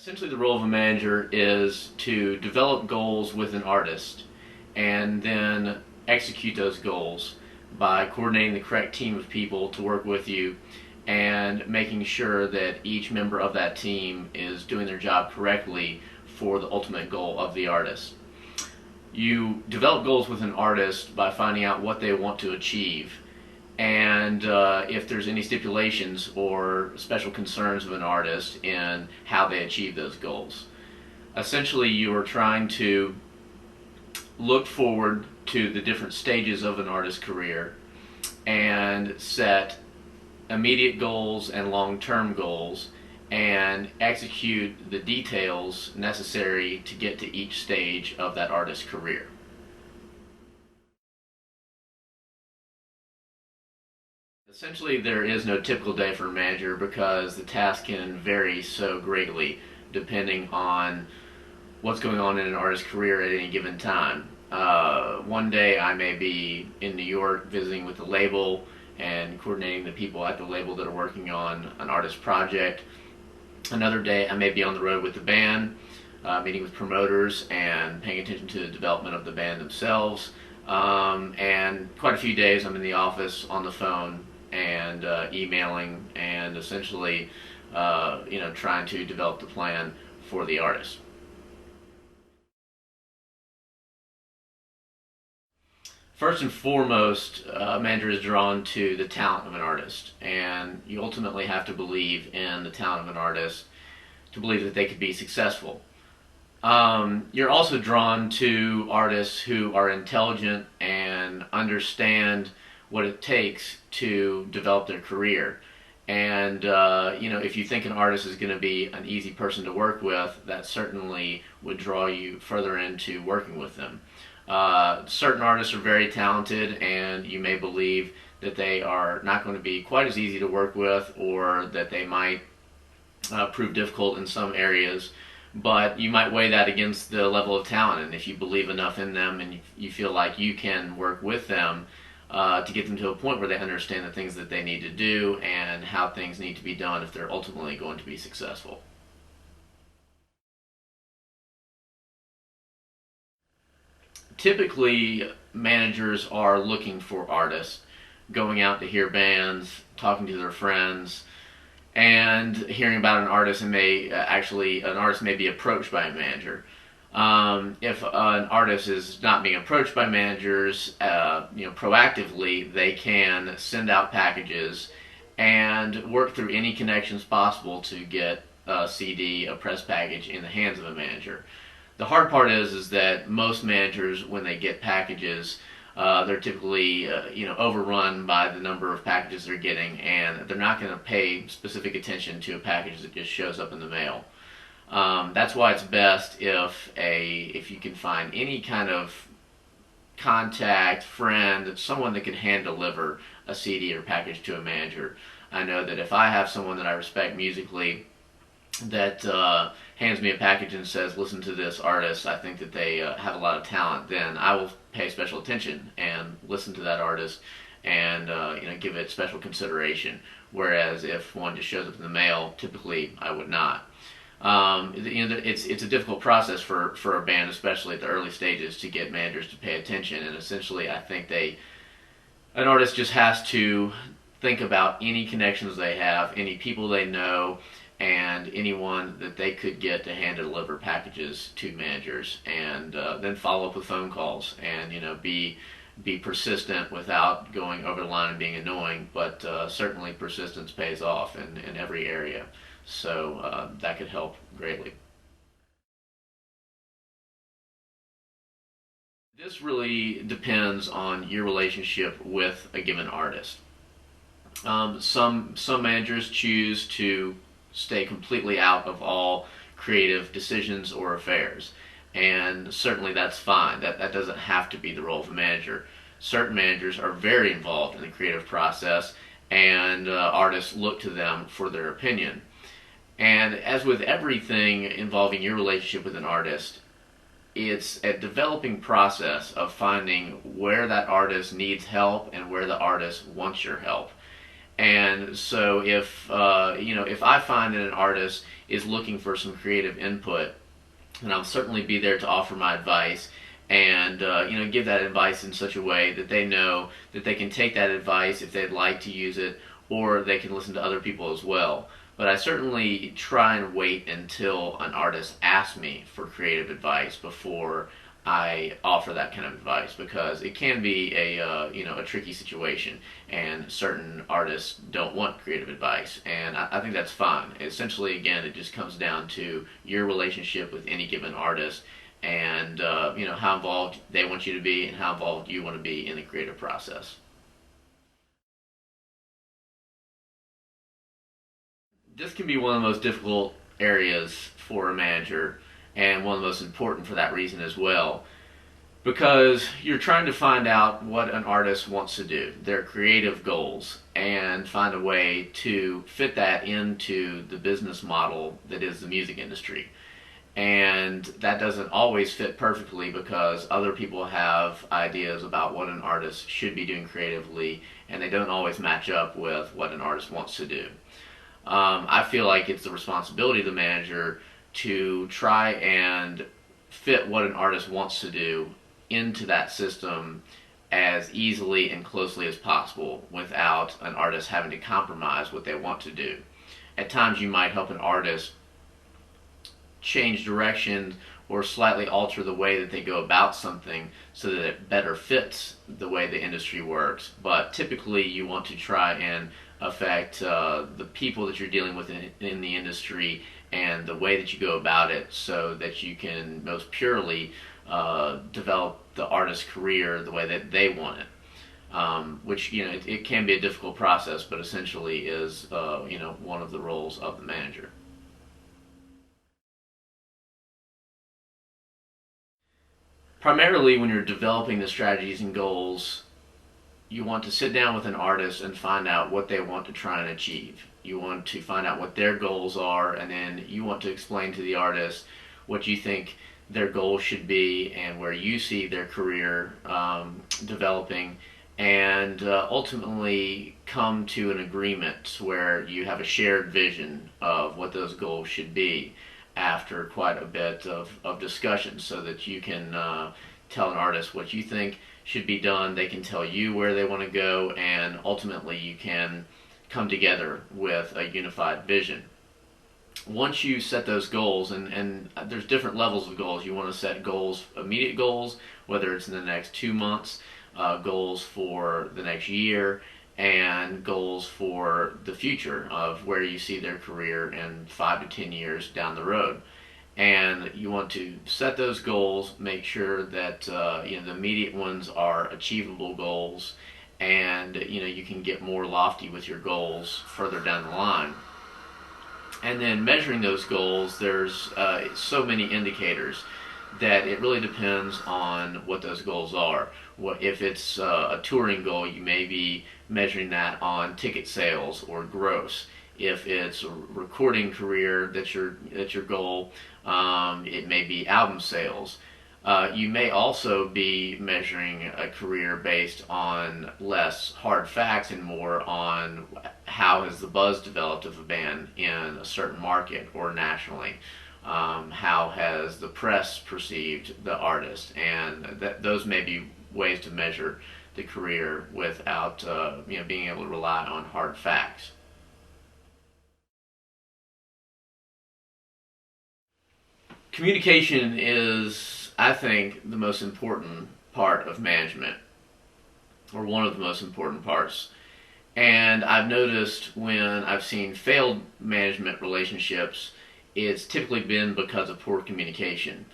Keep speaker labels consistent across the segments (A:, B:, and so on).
A: Essentially, the role of a manager is to develop goals with an artist and then execute those goals by coordinating the correct team of people to work with you and making sure that each member of that team is doing their job correctly for the ultimate goal of the artist. You develop goals with an artist by finding out what they want to achieve, and if there's any stipulations or special concerns of an artist in how they achieve those goals. Essentially, you are trying to look forward to the different stages of an artist's career and set immediate goals and long-term goals and execute the details necessary to get to each stage of that artist's career. Essentially, there is no typical day for a manager because the task can vary so greatly depending on what's going on in an artist's career at any given time. One day I may be in New York visiting with the label and coordinating the people at the label that are working on an artist project. Another day I may be on the road with the band, meeting with promoters and paying attention to the development of the band themselves. And quite a few days I'm in the office on the phone and emailing and essentially trying to develop the plan for the artist. First and foremost, a manager is drawn to the talent of an artist, and you ultimately have to believe in the talent of an artist to believe that they could be successful. You're also drawn to artists who are intelligent and understand what it takes to develop their career. And if you think an artist is going to be an easy person to work with, that certainly would draw you further into working with them. Certain artists are very talented, and you may believe that they are not going to be quite as easy to work with, or that they might prove difficult in some areas, but you might weigh that against the level of talent, and if you believe enough in them and you feel like you can work with them to get them to a point where they understand the things that they need to do and how things need to be done if they're ultimately going to be successful. Typically, managers are looking for artists, going out to hear bands, talking to their friends, and hearing about an artist, and an artist may be approached by a manager. If an artist is not being approached by managers, proactively, they can send out packages and work through any connections possible to get a CD, a press package, in the hands of a manager. The hard part is that most managers, when they get packages, they're typically overrun by the number of packages they're getting, and they're not going to pay specific attention to a package that just shows up in the mail. That's why it's best if you can find any kind of contact, friend, someone that can hand deliver a CD or package to a manager. I know that if I have someone that I respect musically that hands me a package and says, listen to this artist, I think that they have a lot of talent, then I will pay special attention and listen to that artist and give it special consideration. Whereas if one just shows up in the mail, typically I would not. It's a difficult process for a band, especially at the early stages, to get managers to pay attention. And essentially, I think an artist just has to think about any connections they have, any people they know, and anyone that they could get to hand deliver packages to managers, and then follow up with phone calls, and be persistent without going over the line and being annoying. But certainly persistence pays off in every area, so that could help greatly. This really depends on your relationship with a given artist. Some managers choose to stay completely out of all creative decisions or affairs, and certainly that's fine. That doesn't have to be the role of a manager. Certain managers are very involved in the creative process, and artists look to them for their opinion. And as with everything involving your relationship with an artist, it's a developing process of finding where that artist needs help and where the artist wants your help. And so if I find that an artist is looking for some creative input, then I'll certainly be there to offer my advice and give that advice in such a way that they know that they can take that advice if they'd like to use it, or they can listen to other people as well. But I certainly try and wait until an artist asks me for creative advice before I offer that kind of advice, because it can be a tricky situation, and certain artists don't want creative advice, and I think that's fine. Essentially, again, it just comes down to your relationship with any given artist, and how involved they want you to be, and how involved you want to be in the creative process. This can be one of the most difficult areas for a manager, and one of the most important for that reason as well, because you're trying to find out what an artist wants to do, their creative goals, and find a way to fit that into the business model that is the music industry. And that doesn't always fit perfectly, because other people have ideas about what an artist should be doing creatively, and they don't always match up with what an artist wants to do. I feel like it's the responsibility of the manager to try and fit what an artist wants to do into that system as easily and closely as possible, without an artist having to compromise what they want to do. At times you might help an artist change direction or slightly alter the way that they go about something so that it better fits the way the industry works, but typically you want to try and affect the people that you're dealing with in the industry, and the way that you go about it, so that you can most purely develop the artist's career the way that they want it. Which it can be a difficult process, but essentially is one of the roles of the manager. Primarily, when you're developing the strategies and goals, you want to sit down with an artist and find out what they want to try and achieve. You want to find out what their goals are, and then you want to explain to the artist what you think their goals should be and where you see their career developing, and ultimately come to an agreement where you have a shared vision of what those goals should be after quite a bit of discussion, so that you can tell an artist what you think should be done, they can tell you where they want to go, and ultimately you can come together with a unified vision. Once you set those goals, and there's different levels of goals. You want to set goals, immediate goals, whether it's in the next 2 months, goals for the next year, and goals for the future of where you see their career in 5 to 10 years down the road. And you want to set those goals, make sure that the immediate ones are achievable goals, and you can get more lofty with your goals further down the line. And then measuring those goals, there's so many indicators that it really depends on what those goals are. If it's a touring goal, you may be measuring that on ticket sales or gross. If it's a recording career that's your goal, it may be album sales. You may also be measuring a career based on less hard facts and more on how has the buzz developed of a band in a certain market or nationally. How has the press perceived the artist? And those may be ways to measure the career without being able to rely on hard facts. Communication is, I think, the most important part of management, or one of the most important parts. And I've noticed when I've seen failed management relationships, it's typically been because of poor communication.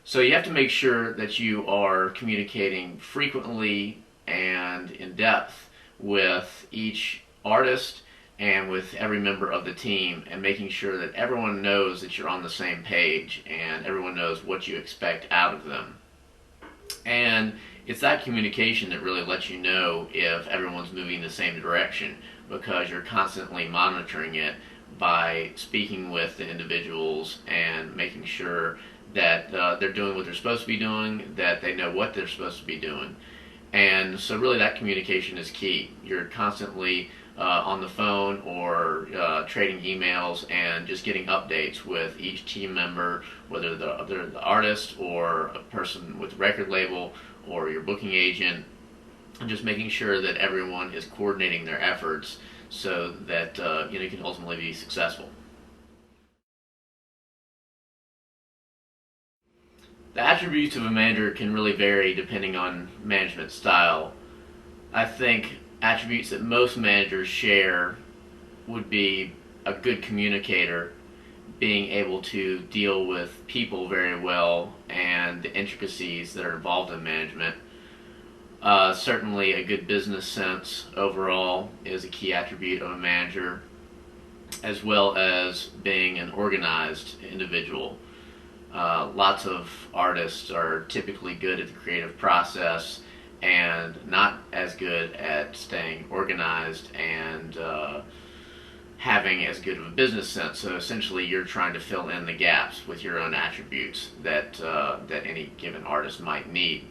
A: So you have to make sure that you are communicating frequently and in depth with each artist and with every member of the team, and making sure that everyone knows that you're on the same page and everyone knows what you expect out of them. And it's that communication that really lets you know if everyone's moving the same direction, because you're constantly monitoring it by speaking with the individuals and making sure that they're doing what they're supposed to be doing, that they know what they're supposed to be doing. And so really that communication is key. You're constantly on the phone or trading emails and just getting updates with each team member, whether they're the artist or a person with a record label or your booking agent, and just making sure that everyone is coordinating their efforts so that you can ultimately be successful. The attributes of a manager can really vary depending on management style. I think attributes that most managers share would be a good communicator, being able to deal with people very well and the intricacies that are involved in management. Certainly a good business sense overall is a key attribute of a manager, as well as being an organized individual. Lots of artists are typically good at the creative process and not as good at staying organized and having as good of a business sense. So essentially you're trying to fill in the gaps with your own attributes that any given artist might need.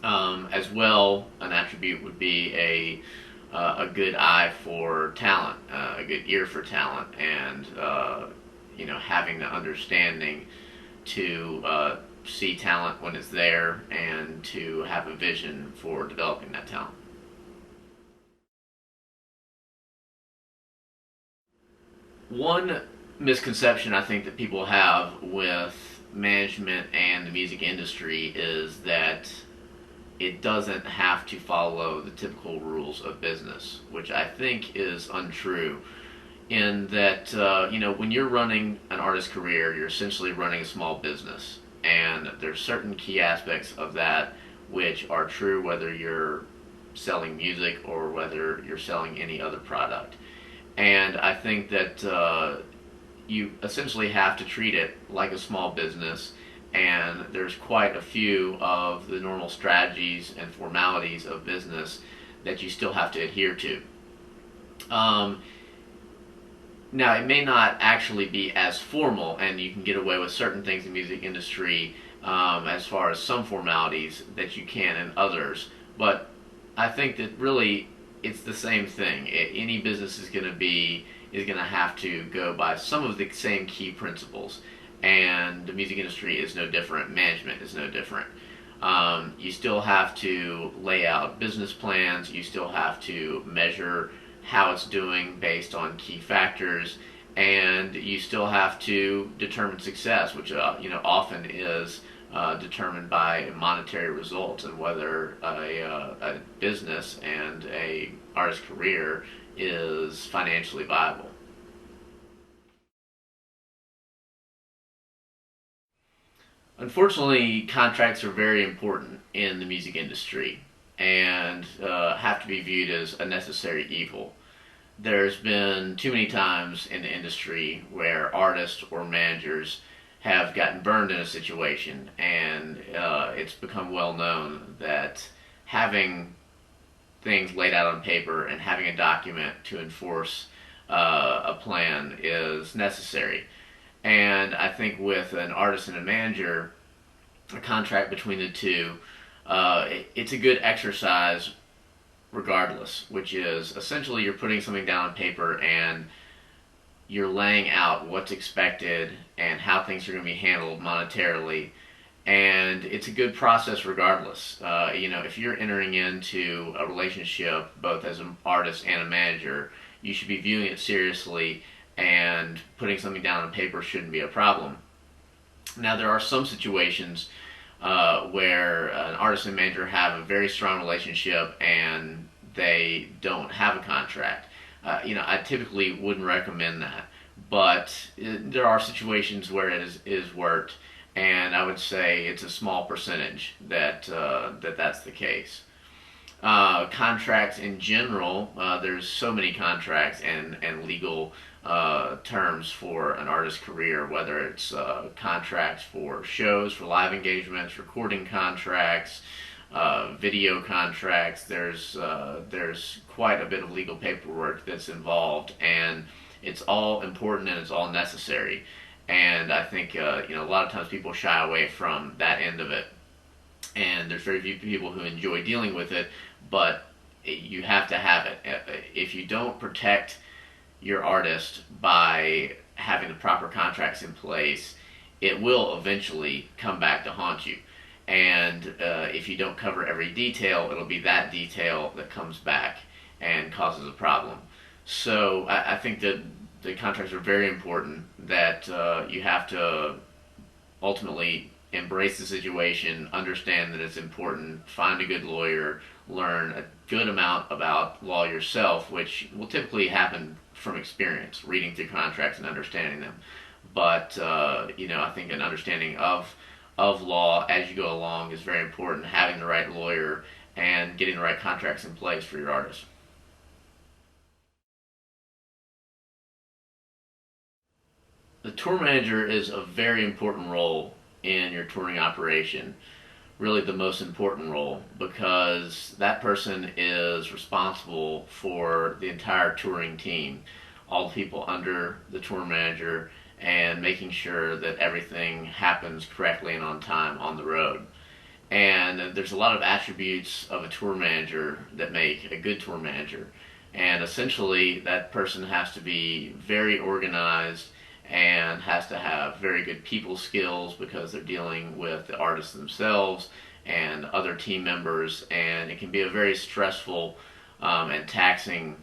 A: As well, an attribute would be a good eye for talent, a good ear for talent, and having the understanding to see talent when it's there and to have a vision for developing that talent. One misconception I think that people have with management and the music industry is that it doesn't have to follow the typical rules of business, which I think is untrue. In that, when you're running an artist's career, you're essentially running a small business, and there's certain key aspects of that which are true whether you're selling music or whether you're selling any other product. And I think that you essentially have to treat it like a small business, and there's quite a few of the normal strategies and formalities of business that you still have to adhere to. Now, it may not actually be as formal, and you can get away with certain things in the music industry as far as some formalities that you can in others, but I think that really it's the same thing. Any business is going to have to go by some of the same key principles, and the music industry is no different. Management is no different. You still have to lay out business plans. You still have to measure how it's doing based on key factors, and you still have to determine success, which often is determined by monetary results and whether a business and a artist's career is financially viable. Unfortunately, contracts are very important in the music industry and have to be viewed as a necessary evil. There's been too many times in the industry where artists or managers have gotten burned in a situation, and it's become well known that having things laid out on paper and having a document to enforce a plan is necessary. And I think with an artist and a manager, a contract between the two, it's a good exercise regardless, which is essentially you're putting something down on paper and you're laying out what's expected and how things are going to be handled monetarily. And it's a good process regardless. If you're entering into a relationship both as an artist and a manager, you should be viewing it seriously, and putting something down on paper shouldn't be a problem. Now, there are some situations where an artist and manager have a very strong relationship and they don't have a contract. I typically wouldn't recommend that, but there are situations where it is worked, and I would say it's a small percentage that's the case. Contracts in general, there's so many contracts and legal terms for an artist's career, whether it's contracts for shows, for live engagements, recording contracts, video contracts. There's quite a bit of legal paperwork that's involved, and it's all important and it's all necessary. And I think a lot of times people shy away from that end of it. and there's very few people who enjoy dealing with it, but you have to have it. If you don't protect your artist by having the proper contracts in place, it will eventually come back to haunt you. And if you don't cover every detail, it'll be that detail that comes back and causes a problem. So I think that the contracts are very important, that you have to ultimately embrace the situation, understand that it's important, find a good lawyer, learn a good amount about law yourself, which will typically happen from experience, reading through contracts and understanding them. But I think an understanding of law as you go along is very important. Having the right lawyer and getting the right contracts in place for your artist. The tour manager is a very important role in your touring operation. Really the most important role, because that person is responsible for the entire touring team, all the people under the tour manager, and making sure that everything happens correctly and on time on the road. And there's a lot of attributes of a tour manager that make a good tour manager. And essentially that person has to be very organized and has to have very good people skills, because they're dealing with the artists themselves and other team members, and it can be a very stressful and taxing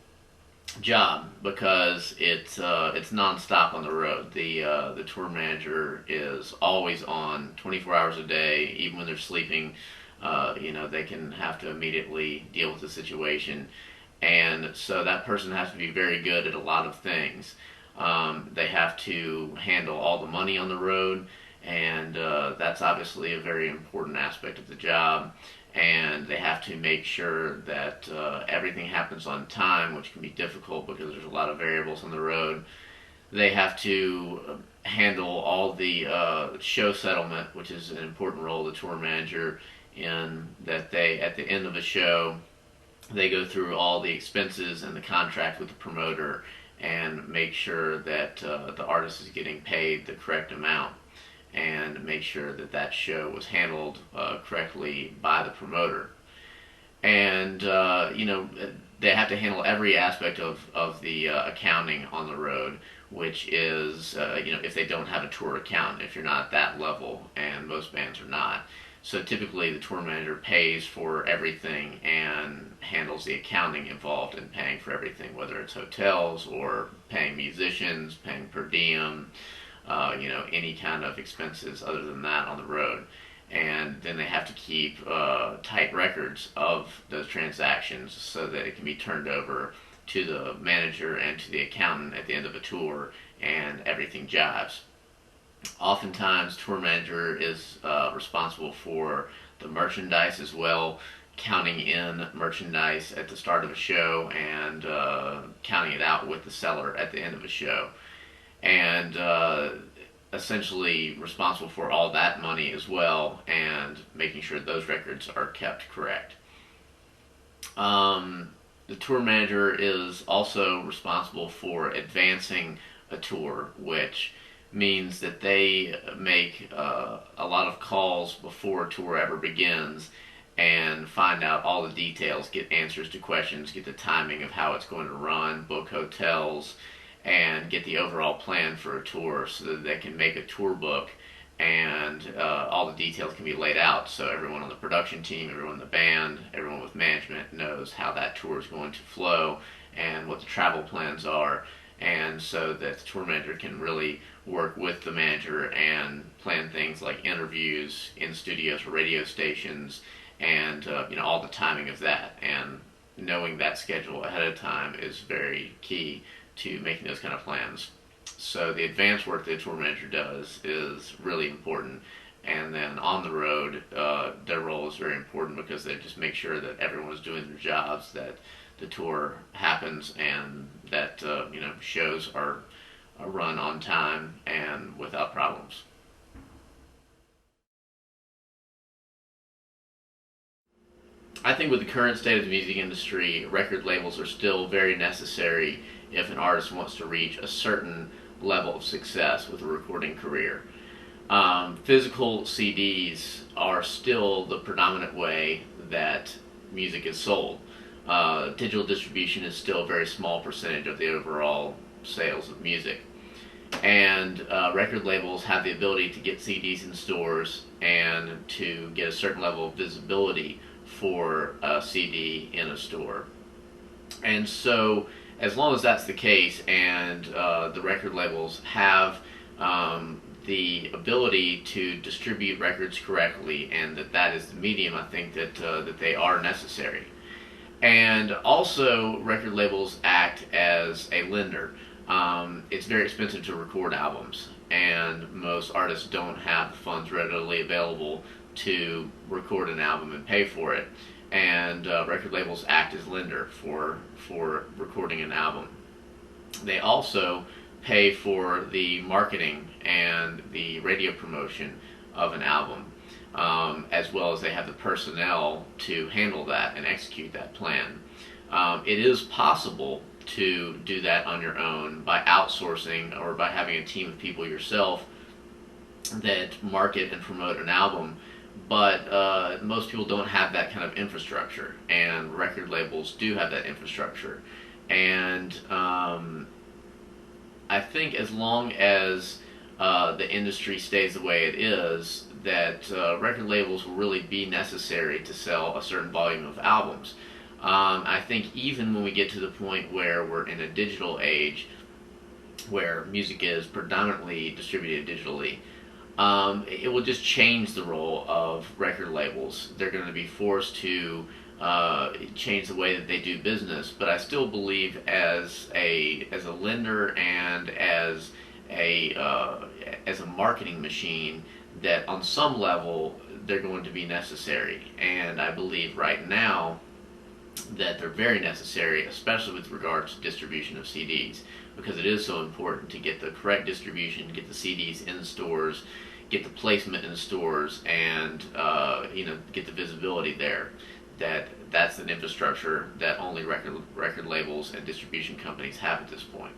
A: job, because it's nonstop on the road. The tour manager is always on 24 hours a day, even when they're sleeping. They can have to immediately deal with the situation, and so that person has to be very good at a lot of things. They have to handle all the money on the road, and that's obviously a very important aspect of the job. And they have to make sure that everything happens on time, which can be difficult because there's a lot of variables on the road. They have to handle all the show settlement, which is an important role of the tour manager, in that they, at the end of a show, they go through all the expenses and the contract with the promoter and make sure that the artist is getting paid the correct amount, and make sure that that show was handled correctly by the promoter. And they have to handle every aspect of the accounting on the road, which is if they don't have a tour accountant, if you're not at that level, and most bands are not. So typically the tour manager pays for everything and handles the accounting involved in paying for everything, whether it's hotels or paying musicians, paying per diem, any kind of expenses other than that on the road. And then they have to keep tight records of those transactions so that it can be turned over to the manager and to the accountant at the end of a tour, and everything jives. Oftentimes, tour manager is responsible for the merchandise as well, counting in merchandise at the start of a show and counting it out with the seller at the end of a show. And essentially responsible for all that money as well, and making sure those records are kept correct. The tour manager is also responsible for advancing a tour, which means that they make a lot of calls before a tour ever begins and find out all the details, get answers to questions, get the timing of how it's going to run, book hotels, and get the overall plan for a tour so that they can make a tour book, and all the details can be laid out so everyone on the production team, everyone in the band, everyone with management knows how that tour is going to flow and what the travel plans are, and so that the tour manager can really work with the manager and plan things like interviews in studios or radio stations, and all the timing of that. And knowing that schedule ahead of time is very key to making those kind of plans. So the advance work that a tour manager does is really important. And then on the road, their role is very important, because they just make sure that everyone is doing their jobs, that the tour happens, and that shows are run on time and without problems. I think with the current state of the music industry, record labels are still very necessary if an artist wants to reach a certain level of success with a recording career. Physical CDs are still the predominant way that music is sold. Digital distribution is still a very small percentage of the overall sales of music. And record labels have the ability to get CDs in stores and to get a certain level of visibility for a CD in a store. And so, as long as that's the case, and the record labels have the ability to distribute records correctly, and that is the medium, I think that they are necessary. And also, record labels act as a lender. It's very expensive to record albums, and most artists don't have the funds readily available to record an album and pay for it. And record labels act as lender for recording an album. They also pay for the marketing and the radio promotion of an album, as well as they have the personnel to handle that and execute that plan. It is possible to do that on your own by outsourcing or by having a team of people yourself that market and promote an album, but most people don't have that kind of infrastructure, and record labels do have that infrastructure. And I think as long as the industry stays the way it is, that record labels will really be necessary to sell a certain volume of albums. I think even when we get to the point where we're in a digital age, where music is predominantly distributed digitally, it will just change the role of record labels. They're going to be forced to change the way that they do business. But I still believe as a lender and as a marketing machine, that on some level they're going to be necessary. And I believe right now that they're very necessary, especially with regards to distribution of CDs, because it is so important to get the correct distribution, get the CDs in stores, get the placement in stores, and get the visibility there. That's an infrastructure that only record labels and distribution companies have at this point.